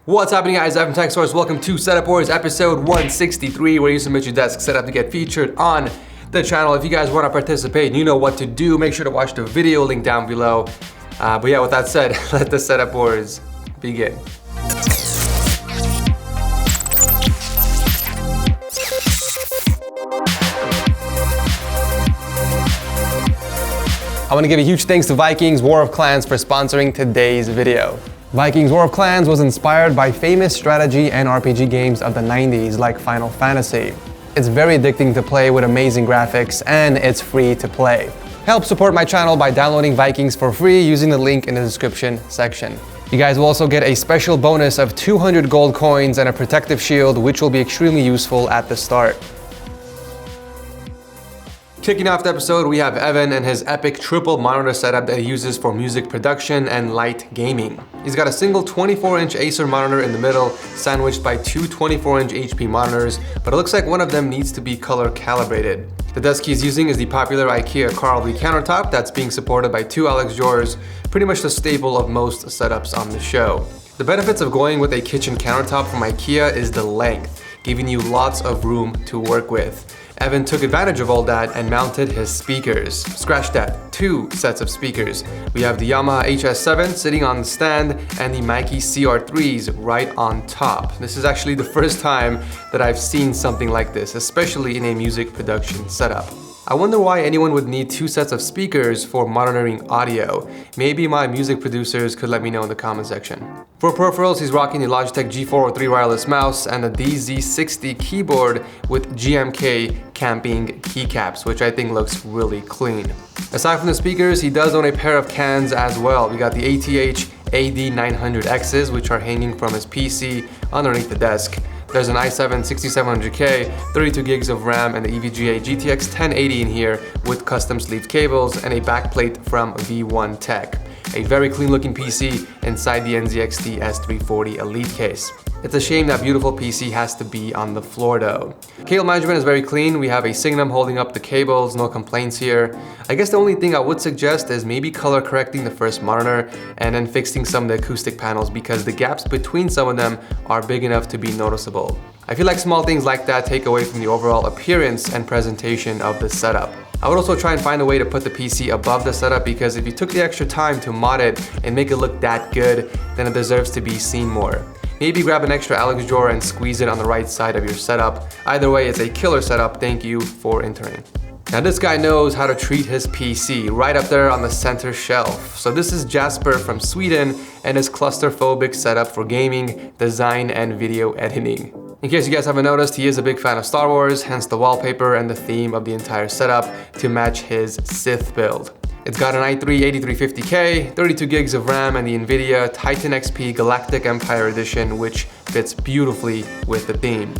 What's happening, guys? I'm from Techsource. Welcome to Setup Wars episode 163, where you submit your desk setup to get featured on the channel. If you guys want to participate, you know what to do. Make sure to watch the video link down below. But yeah, with that said, let the Setup Wars begin. I want to give a huge thanks to Vikings War of Clans for sponsoring today's video. Vikings War of Clans was inspired by famous strategy and RPG games of the 90s like Final Fantasy. It's very addicting to play with amazing graphics, and it's free to play. Help support my channel by downloading Vikings for free using the link in the description section. You guys will also get a special bonus of 200 gold coins and a protective shield, which will be extremely useful at the start. Kicking off the episode, we have Evan and his epic triple monitor setup that he uses for music production and light gaming. He's got a single 24-inch Acer monitor in the middle, sandwiched by two 24-inch HP monitors, but it looks like one of them needs to be color calibrated. The desk he's using is the popular IKEA KARLBY countertop that's being supported by two Alex drawers, pretty much the staple of most setups on the show. The benefits of going with a kitchen countertop from IKEA is the length, giving you lots of room to work with. Evan took advantage of all that and mounted his speakers. Scratch that, two sets of speakers. We have the Yamaha HS7 sitting on the stand and the Mackie CR3s right on top. This is actually the first time that I've seen something like this, especially in a music production setup. I wonder why anyone would need two sets of speakers for monitoring audio. Maybe my music producers could let me know in the comment section. For peripherals, he's rocking the Logitech G403 wireless mouse and a DZ60 keyboard with GMK camping keycaps, which I think looks really clean. Aside from the speakers, he does own a pair of cans as well. We got the ATH AD900Xs, which are hanging from his PC underneath the desk. There's an i7 6700K, 32 gigs of RAM, and the EVGA GTX 1080 in here with custom sleeved cables and a backplate from V1 Tech. A very clean looking PC inside the NZXT S340 Elite case. It's a shame that beautiful PC has to be on the floor though. Cable management is very clean. We have a SIGNUM holding up the cables, no complaints here. I guess the only thing I would suggest is maybe color correcting the first monitor and then fixing some of the acoustic panels because the gaps between some of them are big enough to be noticeable. I feel like small things like that take away from the overall appearance and presentation of the setup. I would also try and find a way to put the PC above the setup because if you took the extra time to mod it and make it look that good, then it deserves to be seen more. Maybe grab an extra Alex drawer and squeeze it on the right side of your setup. Either way, it's a killer setup. Thank you for entering. Now this guy knows how to treat his PC, right up there on the center shelf. So this is Jasper from Sweden and his clusterphobic setup for gaming, design, and video editing. In case you guys haven't noticed, he is a big fan of Star Wars, hence the wallpaper and the theme of the entire setup to match his Sith build. It's got an i3 8350K, 32 gigs of RAM, and the NVIDIA Titan XP Galactic Empire Edition, which fits beautifully with the theme.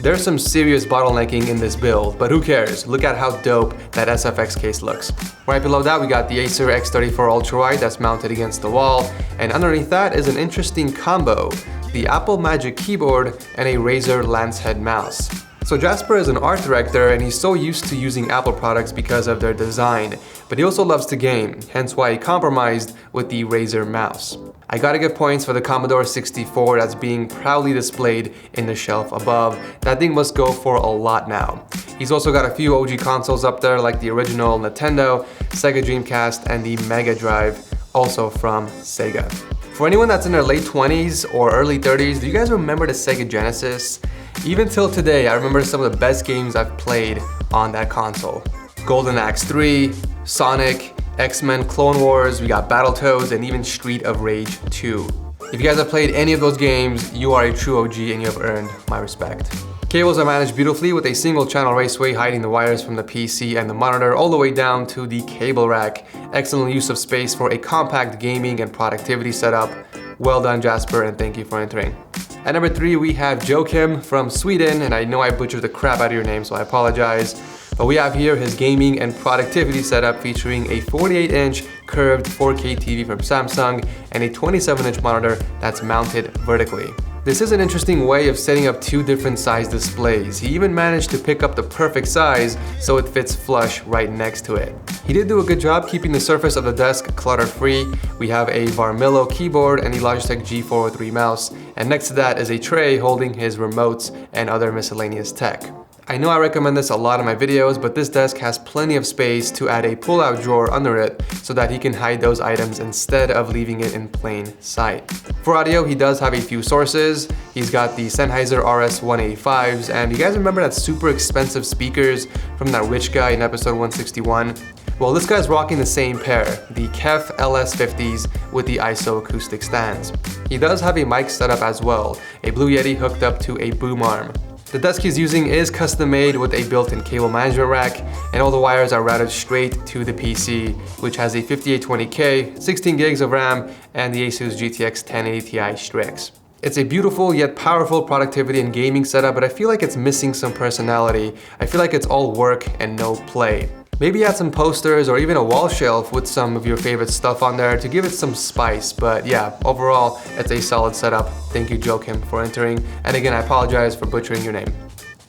There's some serious bottlenecking in this build, but who cares? Look at how dope that SFX case looks. Right below that, we got the Acer X34 Ultrawide that's mounted against the wall, and underneath that is an interesting combo, the Apple Magic Keyboard and a Razer Lancehead mouse. So Jasper is an art director and he's so used to using Apple products because of their design, but he also loves to game, hence why he compromised with the Razer mouse. I gotta give points for the Commodore 64 that's being proudly displayed in the shelf above. That thing must go for a lot now. He's also got a few OG consoles up there like the original Nintendo, Sega Dreamcast, and the Mega Drive, also from Sega. For anyone that's in their late 20s or early 30s, do you guys remember the Sega Genesis? Even till today, I remember some of the best games I've played on that console. Golden Axe 3, Sonic, X-Men Clone Wars, we got Battletoads, and even Street of Rage 2. If you guys have played any of those games, you are a true OG and you have earned my respect. Cables are managed beautifully with a single channel raceway hiding the wires from the PC and the monitor all the way down to the cable rack. Excellent use of space for a compact gaming and productivity setup. Well done, Jasper, and thank you for entering. At number 3, we have Joachim from Sweden, and I know I butchered the crap out of your name, so I apologize. But we have here his gaming and productivity setup featuring a 48-inch curved 4K TV from Samsung and a 27-inch monitor that's mounted vertically. This is an interesting way of setting up two different size displays. He even managed to pick up the perfect size so it fits flush right next to it. He did do a good job keeping the surface of the desk clutter-free. We have a Varmillo keyboard and the Logitech G403 mouse, and next to that is a tray holding his remotes and other miscellaneous tech. I know I recommend this a lot in my videos, but this desk has plenty of space to add a pull-out drawer under it so that he can hide those items instead of leaving it in plain sight. For audio, he does have a few sources. He's got the Sennheiser RS-185s, and you guys remember that super expensive speakers from that rich guy in episode 161? Well, this guy's rocking the same pair, the KEF LS50s with the ISO acoustic stands. He does have a mic setup as well, a Blue Yeti hooked up to a boom arm. The desk he's using is custom made with a built-in cable management rack, and all the wires are routed straight to the PC, which has a 5820K, 16 gigs of RAM, and the Asus GTX 1080 Ti Strix. It's a beautiful yet powerful productivity and gaming setup, but I feel like it's missing some personality. I feel like it's all work and no play. Maybe add some posters or even a wall shelf with some of your favorite stuff on there to give it some spice, but yeah, overall, it's a solid setup. Thank you, Joachim, for entering, and again, I apologize for butchering your name.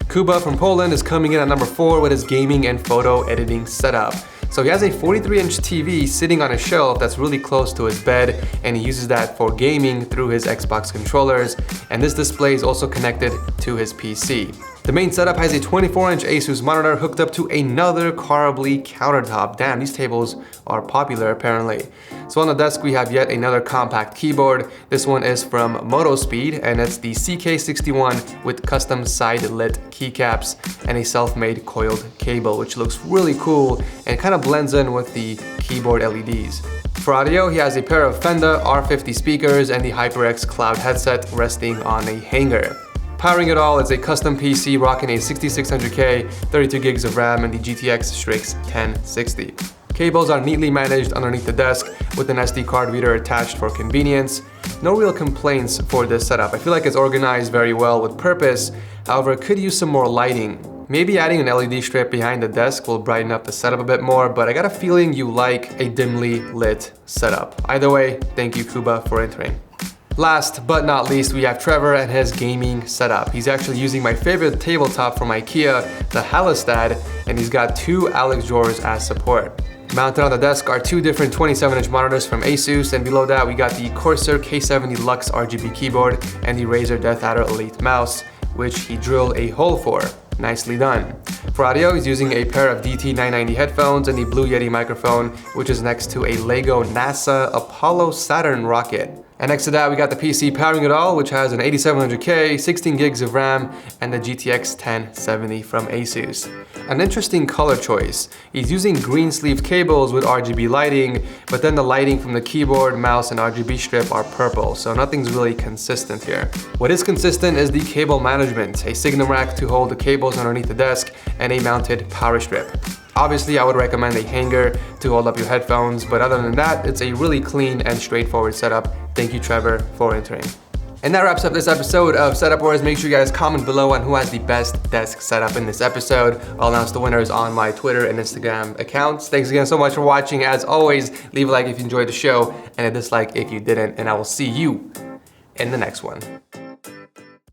Kuba from Poland is coming in at number 4 with his gaming and photo editing setup. So he has a 43-inch TV sitting on a shelf that's really close to his bed, and he uses that for gaming through his Xbox controllers, and this display is also connected to his PC. The main setup has a 24-inch Asus monitor hooked up to another KARLBY countertop. Damn, these tables are popular apparently. So on the desk we have yet another compact keyboard. This one is from Motospeed, and it's the CK61 with custom side-lit keycaps and a self-made coiled cable, which looks really cool and kind of blends in with the keyboard LEDs. For audio, he has a pair of Fender R50 speakers and the HyperX Cloud headset resting on a hanger. Powering it all is a custom PC rocking a 6600K, 32 gigs of RAM, and the GTX Strix 1060. Cables are neatly managed underneath the desk with an SD card reader attached for convenience. No real complaints for this setup. I feel like it's organized very well with purpose, however it could use some more lighting. Maybe adding an LED strip behind the desk will brighten up the setup a bit more, but I got a feeling you like a dimly lit setup. Either way, thank you Kuba for entering. Last but not least, we have Trevor and his gaming setup. He's actually using my favorite tabletop from IKEA, the Halistad, and he's got two Alex drawers as support. Mounted on the desk are two different 27-inch monitors from Asus, and below that we got the Corsair K70 Lux RGB keyboard and the Razer Death Adder Elite mouse, which he drilled a hole for. Nicely done. For audio, he's using a pair of DT990 headphones and the Blue Yeti microphone, which is next to a Lego NASA Apollo Saturn rocket. And next to that, we got the PC powering it all, which has an 8700K, 16 gigs of RAM, and the GTX 1070 from Asus. An interesting color choice. He's using green sleeve cables with RGB lighting, but then the lighting from the keyboard, mouse, and RGB strip are purple, so nothing's really consistent here. What is consistent is the cable management, a SIGNUM rack to hold the cables underneath the desk, and a mounted power strip. Obviously, I would recommend a hanger to hold up your headphones, but other than that, it's a really clean and straightforward setup. Thank you, Trevor, for entering. And that wraps up this episode of Setup Wars. Make sure you guys comment below on who has the best desk setup in this episode. I'll announce the winners on my Twitter and Instagram accounts. Thanks again so much for watching. As always, leave a like if you enjoyed the show and a dislike if you didn't, and I will see you in the next one.